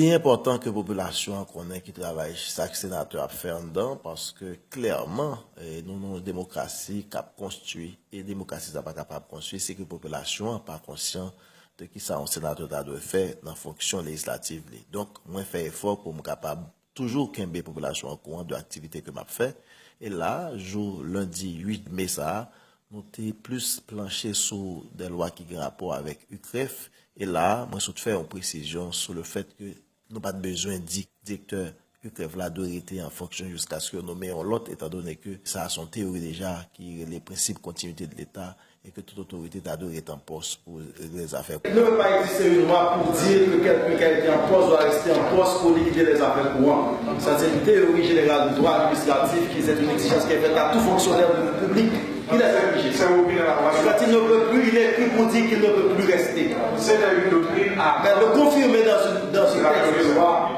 est important que la population connaisse qui travaille chaque sénateur a fait en dedans parce que clairement, nous avons une démocratie qui a construit et la démocratie n'est pas capable de construire, c'est que la population n'est pas consciente de qui ça un sénateur doit faire dans la fonction législative. Donc, moi, je fais effort pour me capable toujours qu'un la population au courant de l'activité que m'a fait. Et là, jour lundi 8 mai, ça, nous avons plus planché sur des lois qui ont rapport avec UCREF. Et là, moi, je fais une précision sur le fait que nous n'avons pas besoin de directeur UCREF là doit rester en fonction jusqu'à ce que nous nommions l'autre, étant donné que ça a son théorie déjà, qui est les principes de continuité de l'État et que toute autorité doit être en poste pour les affaires. Il ne peut pas exister une loi pour dire que quelqu'un qui a été en poste doit rester en poste pour liquider les affaires courantes. Ça, c'est une théorie générale du droit administratif qui est une exigence qui est faite à tout fonctionnaire public. Il est obligé. Quand il ne peut plus, il est écrit pour dire qu'il ne peut plus rester. C'est une doctrine à. Mais le confirmer dans ce texte de loi,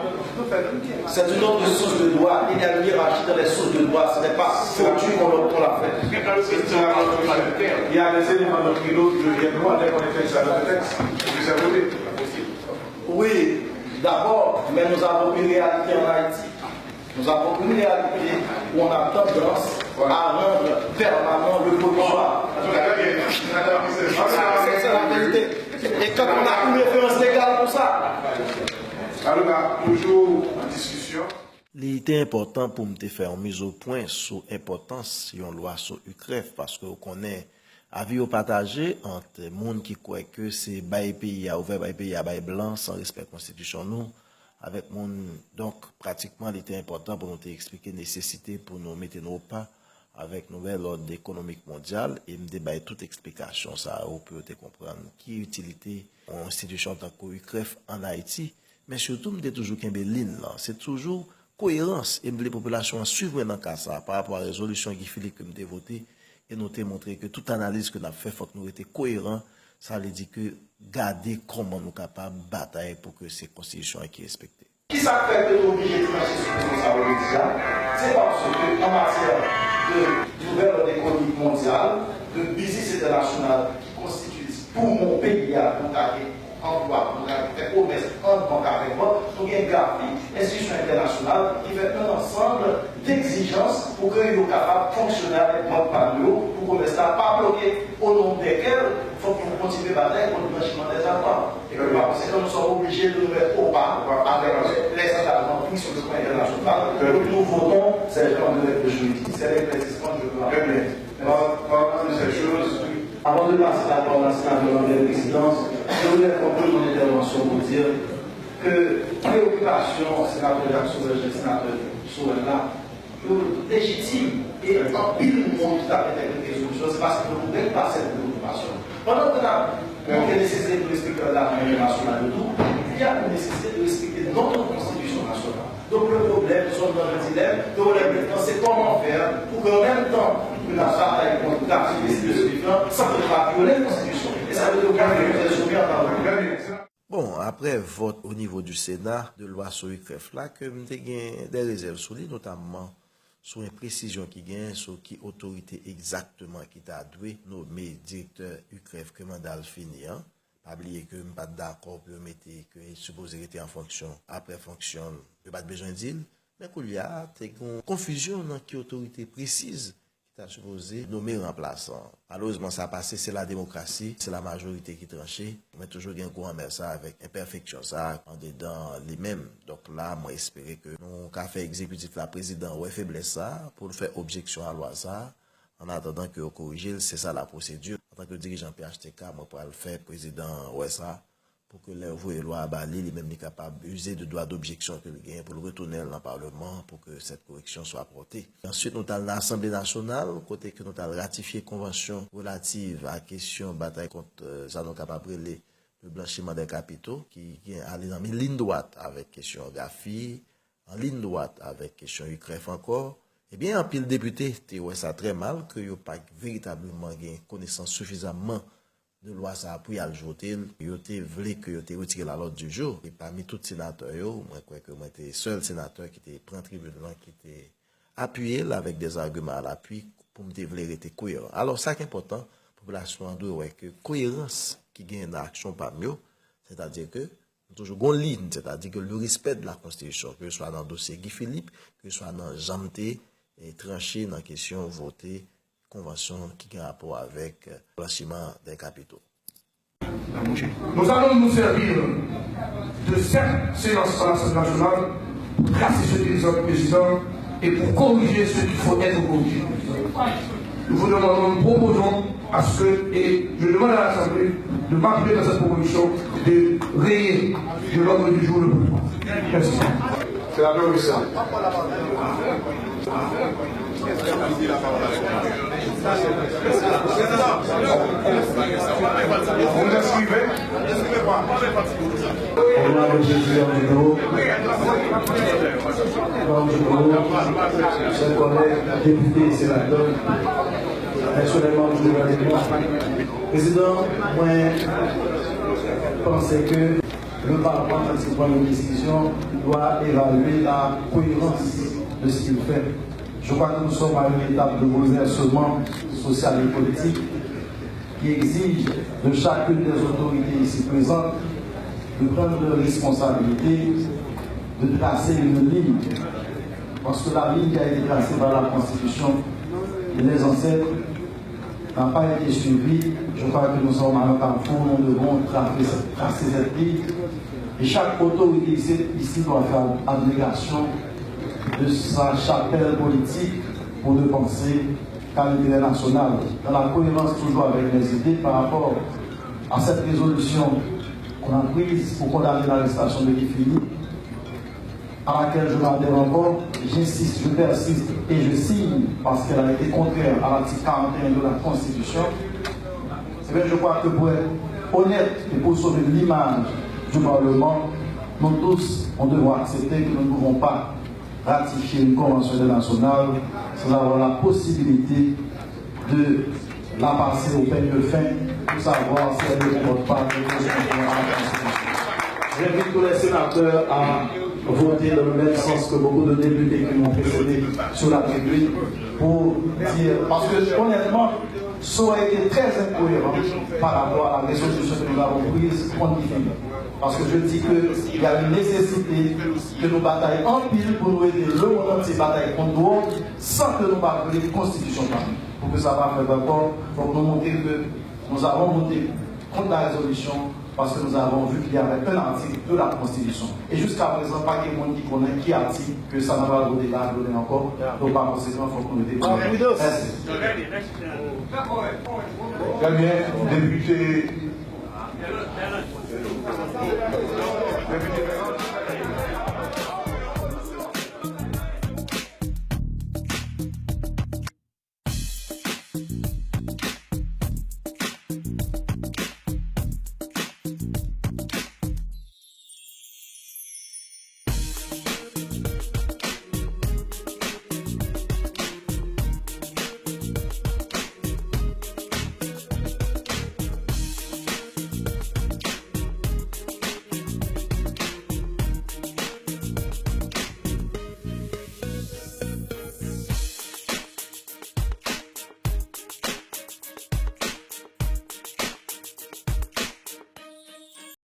c'est une autre source de droit. Il y a une hiérarchie dans les sources de droit. Ce n'est pas fortuit qu'on l'a fait. Il y a des éléments doctrinaux qui deviennent loin dès qu'on est fait ça dans le texte. Oui, d'abord, mais nous avons une réalité en Haïti. Nous avons une réalité où on a tendance à rendre permanent le provisoire. C'est la vérité. Et quand on a une référence légale pour ça. Alors, toujours en discussion. Il était important pour me faire une mise au point sur l'importance de une loi sur UCREF parce que connaît avis au partagé entre les gens qui croient que c'est bail pays à ouvert bail pays à bail blanc sans respect de la constitution nous avec mon donc pratiquement il était important pour nous expliquer la nécessité pour nous mettre nos pas avec nouvel ordre économique mondial et me débailler toute explication ça au peut comprendre qui utilité en institution tant que UCREF en Haïti mais surtout me toujours qu'un ligne là c'est toujours cohérence et les populations suivre dans cas ça par rapport à la résolution qui Philippe que me voté et nous avons montré que toute analyse que nous avons fait faut que nous étions cohérents ça veut dire que garder comment nous sommes capables de batailler pour que ces constitutions soient respectées. Qui ça fait que nous sommes obligés de trancher sur ce que ça veut dire? C'est parce qu'en matière de nouvel ordre économique mondial, de business international qui constitue pour mon pays à contacter emploi, pour faire commerce en banque avec moi, nous avons une GAFI, institution internationale, qui fait un ensemble d'exigences pour que nous soyons capables de fonctionner avec banque par nous, pour que nous ne soyons pas bloqués, au nom desquels il faut que nous continuions à batailler contre le blanchiment des argent. Et que par conséquent, nous sommes obligés de nous mettre au pas avec les engagements pris sur le plan international. Nous votons, c'est le plan de règles juridiques, c'est l'éclaircissement de Parlons de ces choses. Avant de passer à la parole de la présidence, je voulais conclure mon intervention pour dire que préoccupation sénatoriale sur le sénateur sur là, légitime et en pile monde tout à fait avec les résolutions, c'est parce que nous ne pas cette préoccupation. Pendant que nous avons nécessité de respecter la règle nationale de tout, il y a une nécessité de respecter notre constitution nationale. Donc le problème, nous sommes dans le dilemme, c'est comment faire pour qu'en même temps que la bataille contre l'activité de différents, ça ne peut pas violer la constitution. Et ça veut dire que Bon, après vote au niveau du Sénat de loi sur UCREF là, que nous avons des réserves sur lui, notamment sur une précision qui gagne sur qui autorité exactement qui t'a doué nommer directeur UCREF que mandat fini. Pas oublier que je ne suis pas d'accord pour mettre que il supposé être en fonction, après fonction, je n'ai pas besoin de dire, mais qu'il y a une confusion dans qui autorité précise qui t'a supposé nommer remplaçant. Malheureusement, ça a passé, c'est la démocratie, c'est la majorité qui tranche, mais toujours un courant mais ça avec imperfection, ça en dedans les mêmes. Donc là, moi, j'espère que nous, qu'a fait exécutif la président, ouais, faiblesse ça, pour faire objection à la loi ça. En attendant que vous corrigez, c'est ça la procédure. En tant que dirigeant PHTK, moi, pour le faire président OSA, pour que les lois à Bali, les mêmes capables d'user de droit d'objection que le gain pour le retourner dans le Parlement pour que cette correction soit apportée. Ensuite, nous avons l'Assemblée nationale, côté que nous avons ratifié une convention relative à la question de bataille contre ça nous capable le blanchiment des capitaux, qui est allé dans une ligne droite avec question GAFI, en ligne droite avec question UCREF encore. Eh bien, en pile député, ouais, ça très mal que yo pas véritablement gain connaissance suffisamment de loi ça pour y aller voter. Yo te voulu que yo te retirer la l'ordre du jour. Et parmi tous les sénateurs, moi crois que moi était seul sénateur qui était prend tribunal qui était appuyé là, avec des arguments à l'appui pour me développer être cohérent. Alors ça qui est important, population doit ouais que cohérence qui gagne dans l'action par mieux, c'est-à-dire que toujours une ligne, c'est-à-dire que le respect de la Constitution, que ce soit dans le dossier Guy Philippe, que ce soit dans Jamté, et tranché dans la question votée, convention qui a rapport avec le blanchiment des capitaux. Nous allons nous servir de cette séance à l'Assemblée nationale pour tracer ce qu'ils ont président et pour corriger ce qu'il faut être corrigé. Nous vous demandons, nous proposons à ce que, et je demande à l'Assemblée de m'appeler dans cette proposition de rayer de l'ordre du jour le point. Merci. C'est la même question. Vous inscrivez? On a le président du groupe, chers collègues, députés et sénateurs, personnellement du gouvernement. Président, moi, je pensais que le Parlement, quand il prend une décision, doit évaluer la cohérence de ce qu'il fait. Je crois que nous sommes à une étape de bouleversement social et politique qui exige de chacune des autorités ici présentes de prendre leurs responsabilités, de tracer une ligne. Parce que la ligne qui a été tracée par la Constitution et les ancêtres n'a pas été suivie. Je crois que nous sommes à un carrefour, nous devons tracer cette ligne. Et chaque autorité ici doit faire abnégation de sa chapelle politique pour ne penser qu'à l'intérêt national, dans la cohérence toujours avec les idées par rapport à cette résolution qu'on a prise pour condamner l'arrestation de Guy Philippe, à laquelle je m'adhère encore, j'insiste, je persiste et je signe parce qu'elle a été contraire à l'article 41 de la Constitution. Eh bien, je crois que pour être honnête et pour sauver l'image du Parlement, nous tous, on devra accepter que nous ne pouvons pas ratifier une convention internationale sans avoir la possibilité de la passer au peigne fin pour savoir si elle ne comporte pas de constitution à la Constitution. J'invite tous les sénateurs à voter dans le même sens que beaucoup de députés qui m'ont précédé sur la tribune pour dire, parce que honnêtement, ça aurait été très incohérent par rapport à la résolution que nous avons prise contre Guy Philippe. Parce que je dis qu'il y a une nécessité que nous bataillons en pile pour nous aider le monde entier bataille contre nous sans que nous parlions de constitution. Pour que ça va faire d'accord, il faut que nous montrions que nous avons voté contre la résolution parce que nous avons vu qu'il y avait un article de la Constitution. Et jusqu'à présent, pas de monde qui connaît qui article que ça n'a pas voté là, donné encore. Donc par conséquent, il faut qu'on nous détermine. Merci. Très bien, député.